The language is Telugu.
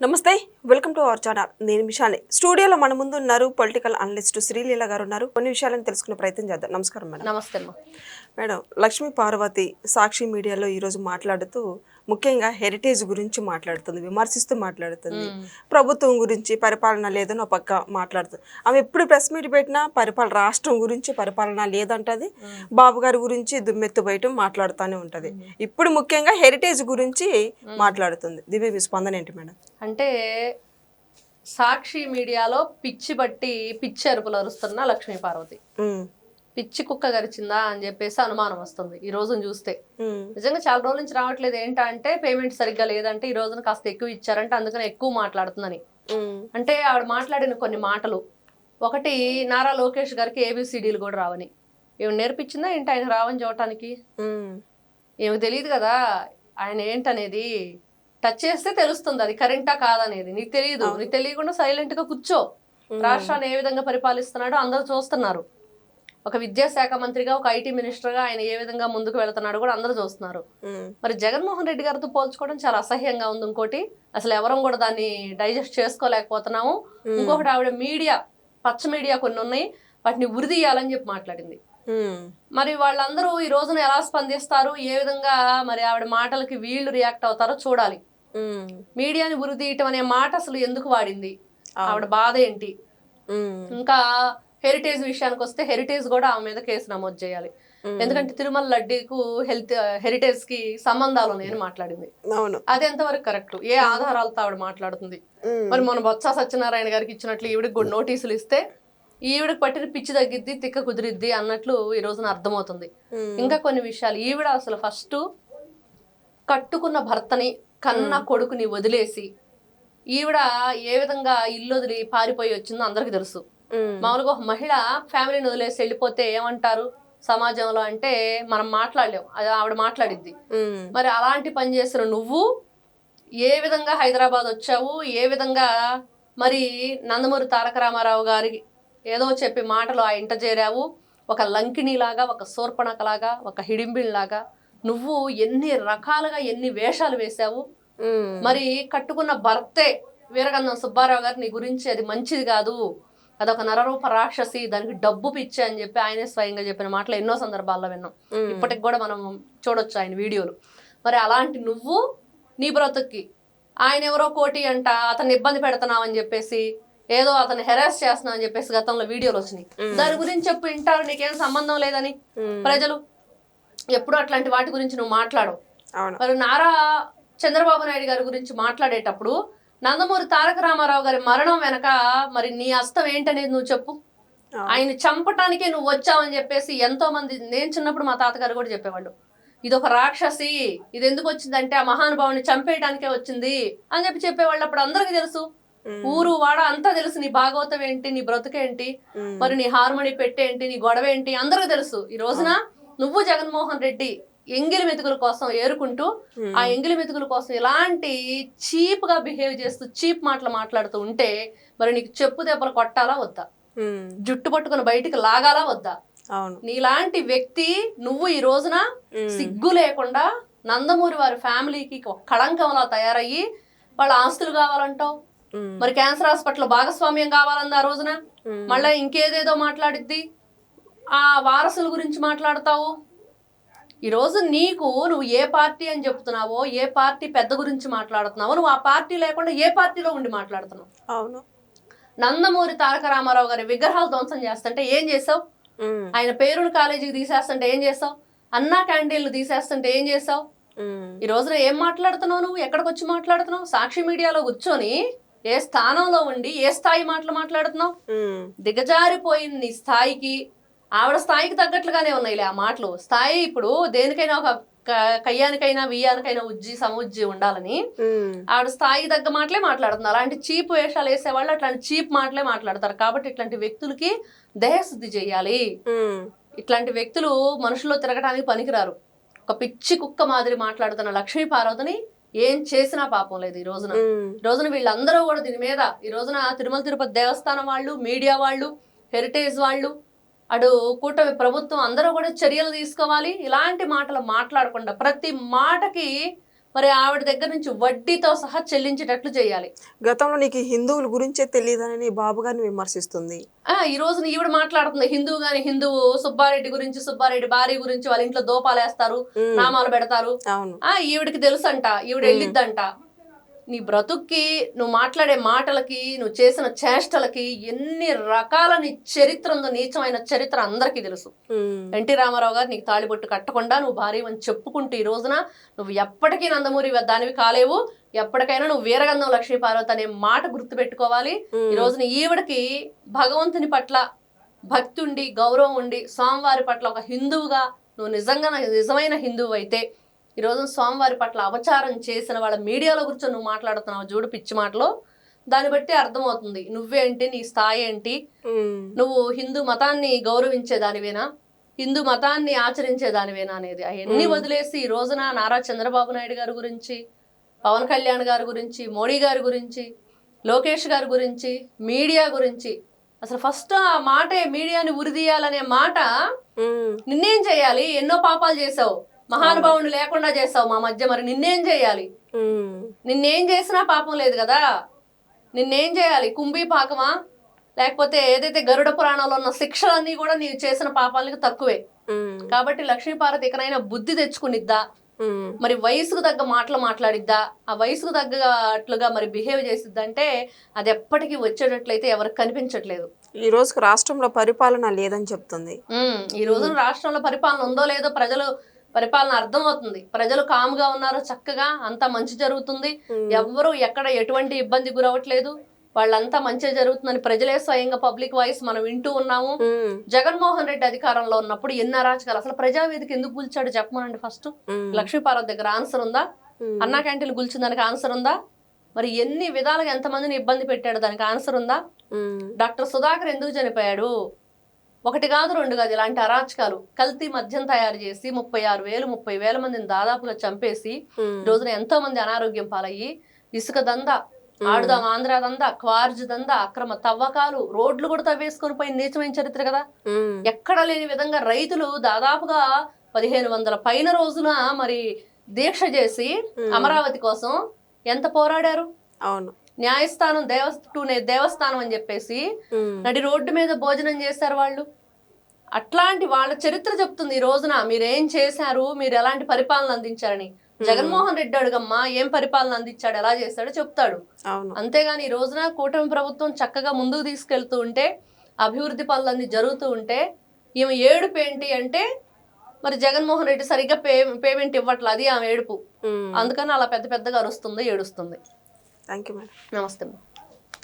నమస్తే, వెల్కమ్ టు అవర్ ఛానల్. నేను మిషాని. స్టూడియోలో మన ముందు ఉన్నారు పొలిటికల్ అనలిస్ట్ శ్రీలీల గారు ఉన్నారు. కొన్ని విషయాలను తెలుసుకునే ప్రయత్నం చేద్దాం. నమస్కారం మేడం. నమస్తే అమ్మా. మేడం, లక్ష్మీ పార్వతి సాక్షి మీడియాలో ఈరోజు మాట్లాడుతూ ముఖ్యంగా హెరిటేజ్ గురించి మాట్లాడుతుంది, విమర్శిస్తూ మాట్లాడుతుంది. ప్రభుత్వం గురించి పరిపాలన లేదని ఒక పక్క మాట్లాడుతుంది. ఆమె ఎప్పుడు ప్రెస్ మీట్ పెట్టినా రాష్ట్రం గురించి పరిపాలన లేదంటది. బాబు గారి గురించి దుమ్మెత్తు బయట మాట్లాడుతూనే ఉంటుంది. ఇప్పుడు ముఖ్యంగా హెరిటేజ్ గురించి మాట్లాడుతుంది. దీని మీ స్పందన ఏంటి మేడం? అంటే సాక్షి మీడియాలో పిచ్చి బట్టి పిచ్చి అరుపులు అరుస్తున్న లక్ష్మీ పార్వతి పిచ్చి కుక్క గరిచిందా అని చెప్పేసి అనుమానం వస్తుంది ఈ రోజును చూస్తే. నిజంగా చాలా రోజుల నుంచి రావట్లేదు. ఏంటంటే పేమెంట్ సరిగ్గా లేదంటే ఈ రోజున కాస్త ఎక్కువ ఇచ్చారంటే అందుకని ఎక్కువ మాట్లాడుతుందని. అంటే ఆవిడ మాట్లాడిన కొన్ని మాటలు, ఒకటి నారా లోకేష్ గారికి ఏబిసిడీలు కూడా రావని ఏమి నేర్పించిందా ఏంటి ఆయన రావని చూడటానికి? ఏమి తెలియదు కదా ఆయన ఏంటనేది. టచ్ చేస్తే తెలుస్తుంది అది కరెంటా కాదనేది. నీకు తెలియదు, నీకు తెలియకుండా సైలెంట్ గా కూర్చో. రాష్ట్రాన్ని ఏ విధంగా పరిపాలిస్తున్నాడో అందరూ చూస్తున్నారు. ఒక విద్యాశాఖ మంత్రిగా, ఒక ఐటీ మినిస్టర్ గా ఆయన ఏ విధంగా ముందుకు వెళ్తున్నాడో కూడా అందరూ చూస్తున్నారు. మరి జగన్మోహన్ రెడ్డి గారితో పోల్చుకోవడం చాలా అసహ్యంగా ఉంది. ఇంకోటి అసలు ఎవరం కూడా దాన్ని డైజెస్ట్ చేసుకోలేకపోతున్నాము. ఇంకొకటి ఆవిడ మీడియా, పచ్చ మీడియా కొన్ని ఉన్నాయి, వాటిని ఉరిదీయాలని చెప్పి మాట్లాడింది. మరి వాళ్ళందరూ ఈ రోజున ఎలా స్పందిస్తారు, ఏ విధంగా మరి ఆవిడ మాటలకి వీళ్ళు రియాక్ట్ అవుతారో చూడాలి. మీడియాని ఉరిదీయటం అనే మాట అసలు ఎందుకు వాడింది, ఆవిడ బాధ ఏంటి? ఇంకా హెరిటేజ్ విషయానికి వస్తే హెరిటేజ్ కూడా ఆమె మీద కేసు నమోదు చేయాలి. ఎందుకంటే తిరుమల లడ్డీకు హెరిటేజ్ కి సంబంధాలు ఉన్నాయని మాట్లాడింది. అది ఎంతవరకు కరెక్ట్? ఏ ఆధారాలతో ఆవిడ మాట్లాడుతుంది? మరి మన బొత్స సత్యనారాయణ గారికి ఇచ్చినట్లు ఈవిడికి కూడా నోటీసులు ఇస్తే ఈవిడకి పట్టిన పిచ్చి తగ్గిద్ది, తిక్క కుదిరిద్ది అన్నట్లు ఈ రోజున అర్థమవుతుంది. ఇంకా కొన్ని విషయాలు, ఈవిడ అసలు ఫస్ట్ కట్టుకున్న భర్తని, కన్న కొడుకుని వదిలేసి ఈవిడ ఏ విధంగా ఇల్లు వదిలి పారిపోయి వచ్చిందో అందరికి తెలుసు. మామూలుగా ఒక మహిళ ఫ్యామిలీని వదిలేసి వెళ్ళిపోతే ఏమంటారు సమాజంలో అంటే మనం మాట్లాడలేం, అది ఆవిడ మాట్లాడిద్ది. మరి అలాంటి పని చేసిన నువ్వు ఏ విధంగా హైదరాబాద్ వచ్చావు, ఏ విధంగా మరి నందమూరి తారక రామారావు గారి ఏదో చెప్పి మాటలు ఆ ఇంట చేరావు, ఒక లంకిణిలాగా, ఒక శూర్పణకలాగా, ఒక హిడింబిల్లాగా నువ్వు ఎన్ని రకాలుగా ఎన్ని వేషాలు వేశావు. మరి కట్టుకున్న భర్తే వీరగంధం సుబ్బారావు గారు నీ గురించి అది మంచిది కాదు, అదొక నరరూప రాక్షసి, దానికి డబ్బు పిచ్చే అని చెప్పి ఆయనే స్వయంగా చెప్పిన మాటలు ఎన్నో సందర్భాల్లో విన్నాం. ఇప్పటికి కూడా మనం చూడొచ్చు ఆయన వీడియోలు. మరి అలాంటి నువ్వు నీ బ్రతుక్కి ఆయన ఎవరో కోటి అంట, అతన్ని ఇబ్బంది పెడుతున్నావు అని చెప్పేసి, ఏదో అతన్ని హెరాస్ చేస్తున్నావు అని చెప్పేసి గతంలో వీడియోలు వచ్చినాయి. దాని గురించి చెప్పు, వింటారు, నీకేం సంబంధం లేదని ప్రజలు. ఎప్పుడు అట్లాంటి వాటి గురించి నువ్వు మాట్లాడవు. మరి నారా చంద్రబాబు నాయుడు గారి గురించి మాట్లాడేటప్పుడు నందమూరి తారక రామారావు గారి మరణం వెనక మరి నీ హస్తం ఏంటనేది నువ్వు చెప్పు. ఆయన చంపటానికే నువ్వు వచ్చావని చెప్పేసి ఎంతో మంది, నేను చిన్నప్పుడు మా తాతగారు కూడా చెప్పేవాళ్ళు, ఇది ఒక రాక్షసి, ఇది ఎందుకు వచ్చిందంటే ఆ మహానుభావుని చంపేయడానికే వచ్చింది అని చెప్పి చెప్పేవాళ్ళు. అప్పుడు అందరికి తెలుసు, ఊరు వాడ అంతా తెలుసు నీ భాగవతం ఏంటి, నీ బ్రతుకేంటి, మరి నీ హార్మోని పెట్టేంటి, నీ గొడవ ఏంటి అందరికి తెలుసు. ఈ రోజున నువ్వు జగన్మోహన్ రెడ్డి ఎంగిలి మెతుకుల కోసం ఏరుకుంటూ, ఆ ఎంగిలి మెతుకుల కోసం ఇలాంటి చీప్ గా బిహేవ్ చేస్తూ చీప్ మాటలు మాట్లాడుతూ ఉంటే మరి నీకు చెప్పు దెబ్బలు కొట్టాలా వద్దా, జుట్టు పట్టుకుని బయటికి లాగాలా వద్దా? నీలాంటి వ్యక్తి నువ్వు ఈ రోజున సిగ్గు లేకుండా నందమూరి వారి ఫ్యామిలీకి కళంకంలా తయారయ్యి వాళ్ళ ఆస్తులు కావాలంటావు, మరి క్యాన్సర్ హాస్పిటల్ భాగస్వామ్యం కావాలంది ఆ రోజున, మళ్ళీ ఇంకేదేదో మాట్లాడిద్ది, ఆ వారసుల గురించి మాట్లాడతావు. ఈరోజు నువ్వు ఏ పార్టీ అని చెప్తున్నావో, ఏ పార్టీ పెద్ద గురించి మాట్లాడుతున్నావో, నువ్వు ఆ పార్టీ లేకుండా ఏ పార్టీలో ఉండి మాట్లాడుతున్నావు? అవును. నందమూరి తారక రామారావు గారి విగ్రహాలు ధ్వంసం చేస్తుంటే ఏం చేసావు? ఆయన పేరును కాలేజీకి తీసేస్తుంటే ఏం చేసావు? అన్నా క్యాంటీన్లు తీసేస్తుంటే ఏం చేసావు? ఈ రోజున ఏం మాట్లాడుతున్నావు నువ్వు? ఎక్కడికి వచ్చి మాట్లాడుతున్నావు? సాక్షి మీడియాలో కూర్చొని ఏ స్థానంలో ఉండి ఏ స్థాయి మాటలు మాట్లాడుతున్నావు? దిగజారిపోయింది నీ స్థాయికి, ఆవిడ స్థాయికి తగ్గట్లుగానే ఉన్నాయి ఆ మాటలు. స్థాయి ఇప్పుడు దేనికైనా ఒక కయ్యానికైనా వియ్యానికైనా సముజ్జి ఉండాలని ఆవిడ స్థాయికి తగ్గ మాటలే మాట్లాడుతుంది. అలాంటి చీప్ వేషాలు వేసేవాళ్ళు అట్లాంటి చీప్ మాటలే మాట్లాడతారు. కాబట్టి ఇట్లాంటి వ్యక్తులకి దేహశుద్ధి చెయ్యాలి. ఇట్లాంటి వ్యక్తులు మనుషుల్లో తిరగడానికి పనికిరారు. ఒక పిచ్చి కుక్క మాదిరి మాట్లాడుతున్న లక్ష్మీ పార్వతిని ఏం చేసినా పాపం లేదు. ఈ రోజున వీళ్ళందరూ కూడా దీని మీద ఈ రోజున తిరుమల తిరుపతి దేవస్థానం వాళ్ళు, మీడియా వాళ్ళు, హెరిటేజ్ వాళ్ళు, అటు కూటమి ప్రభుత్వం అందరూ కూడా చర్యలు తీసుకోవాలి. ఇలాంటి మాటలు మాట్లాడకుండా ప్రతి మాటకి మరి ఆవిడ దగ్గర నుంచి వడ్డీతో సహా చెల్లించేటట్లు చేయాలి. గతంలో నీకు ఈ హిందువుల గురించే తెలియదని బాబు గారిని విమర్శిస్తుంది. ఈ రోజున ఈవిడ మాట్లాడుతుంది హిందువు గాని హిందువు, సుబ్బారెడ్డి గురించి, సుబ్బారెడ్డి భార్య గురించి వాళ్ళ ఇంట్లో దోపాలేస్తారు, నామాలు పెడతారు. అవును. ఈవిడికి తెలుసంట, ఈవిడ వెళ్ళిద్దంట. నీ బ్రతుక్కి, నువ్వు మాట్లాడే మాటలకి, నువ్వు చేసిన చేష్టలకి ఎన్ని రకాల నీ చరిత్ర ఉందో, నీచమైన చరిత్ర అందరికీ తెలుసు. ఎన్టీ రామారావు గారు నీకు తాళిబొట్టు కట్టకుండా నువ్వు భార్య అని చెప్పుకుంటూ ఈ రోజున నువ్వు ఎప్పటికీ నందమూరి దానివి కాలేవు. ఎప్పటికైనా నువ్వు వీరగంధం లక్ష్మీ పార్వతి అనే మాట గుర్తుపెట్టుకోవాలి. ఈ రోజున ఈవిడకి భగవంతుని పట్ల భక్తి ఉండి, గౌరవం ఉండి, స్వామివారి పట్ల ఒక హిందువుగా నువ్వు నిజమైన హిందువు అయితే ఈ రోజు స్వామివారి పట్ల అపచారం చేసిన వాళ్ళ మీడియాలో కూర్చొని నువ్వు మాట్లాడుతున్నావు చూడు పిచ్చి మాటలో, దాన్ని బట్టి అర్థమవుతుంది నువ్వేంటి, నీ స్థాయి ఏంటి, నువ్వు హిందూ మతాన్ని గౌరవించేదానివేనా, హిందూ మతాన్ని ఆచరించేదానివేనా అనేది. అవన్నీ వదిలేసి ఈ రోజున నారా చంద్రబాబు నాయుడు గారి గురించి, పవన్ కళ్యాణ్ గారి గురించి, మోడీ గారి గురించి, లోకేష్ గారి గురించి, మీడియా గురించి, అసలు ఫస్ట్ ఆ మాటే మీడియాని ఉరిదీయాలనే మాట. నిన్నేం చేయాలి, ఎన్నో పాపాలు చేసావు, మహానుభావుని లేకుండా చేస్తావు మా మధ్య, మరి నిన్నేం చేయాలి? నిన్నేం చేసినా పాపం లేదు కదా. నిన్నేం చేయాలి, కుంభీ పాకమా, లేకపోతే ఏదైతే గరుడ పురాణంలో ఉన్న శిక్షలన్నీ కూడా నీవు చేసిన పాపాలకు తక్కువే. కాబట్టి లక్ష్మీపార్వతి ఎక్కడైనా బుద్ధి తెచ్చుకునిద్దా, మరి వయసుకు తగ్గ మాటలు మాట్లాడిద్దా, ఆ వయసుకు తగ్గట్లుగా మరి బిహేవ్ చేసిద్దంటే అది ఎప్పటికీ వచ్చేటట్లయితే ఎవరికి కనిపించట్లేదు. ఈ రోజుకి రాష్ట్రంలో పరిపాలన లేదని చెప్తుంది. ఈ రోజున రాష్ట్రంలో పరిపాలన ఉందో లేదో ప్రజలు పరిపాలన అర్థమవుతుంది. ప్రజలు కామ్గా ఉన్నారు, చక్కగా అంతా మంచి జరుగుతుంది, ఎవ్వరూ ఎక్కడ ఎటువంటి ఇబ్బంది గురవట్లేదు, వాళ్ళంతా మంచిగా జరుగుతుందని ప్రజలే స్వయంగా పబ్లిక్ వాయిస్ మనం వింటూ ఉన్నాము. జగన్మోహన్ రెడ్డి అధికారంలో ఉన్నప్పుడు ఎన్ని అరాచకాలు, అసలు ప్రజావేదిక ఎందుకు కూల్చాడు చెప్పమనండి ఫస్ట్. లక్ష్మీపార్వతి దగ్గర ఆన్సర్ ఉందా? అన్నా క్యాంటీన్లు కూల్చిన దానికి ఆన్సర్ ఉందా? మరి ఎన్ని విధాలుగా ఎంతమందిని ఇబ్బంది పెట్టాడు దానికి ఆన్సర్ ఉందా? డాక్టర్ సుధాకర్ ఎందుకు చనిపోయాడు? 1 కాదు 2 కాదు, ఇలాంటి అరాచకాలు, కల్తీ మద్యం తయారు చేసి 36,000 30,000 మందిని దాదాపుగా చంపేసి రోజున ఎంతో మంది అనారోగ్యం పాలయ్యి, ఇసుక దందా, ఆడుదాం ఆంధ్ర దందా, క్వార్జ్ దందా, అక్రమ తవ్వకాలు, రోడ్లు కూడా తవ్వేసుకొని పోయి నీచమైన చరిత్ర కదా. ఎక్కడ లేని విధంగా రైతులు దాదాపుగా 1500 పైన రోజున మరి దీక్ష చేసి అమరావతి కోసం ఎంత పోరాడారు. అవును. న్యాయస్థానం దేవస్థానం అని చెప్పేసి నడి రోడ్డు మీద భోజనం చేశారు వాళ్ళు. అట్లాంటి వాళ్ళ చరిత్ర చెప్తుంది ఈ రోజున మీరేం చేశారు, మీరు ఎలాంటి పరిపాలన అందించారని. జగన్మోహన్ రెడ్డి అడుగమ్మా ఏం పరిపాలన అందించాడు, ఎలా చేశాడో చెప్తాడు. అంతేగాని ఈ రోజున కూటమి ప్రభుత్వం చక్కగా ముందుకు తీసుకెళ్తూ ఉంటే, అభివృద్ధి పనులన్నీ జరుగుతూ ఉంటే ఈమె ఏడుపు ఏంటి అంటే మరి జగన్మోహన్ రెడ్డి సరిగ్గా పేమెంట్ ఇవ్వట్లేదు, అది ఆమె ఏడుపు. అందుకని అలా పెద్దగా అరుస్తుంది, ఏడుస్తుంది. Thank you madam. నమస్తే.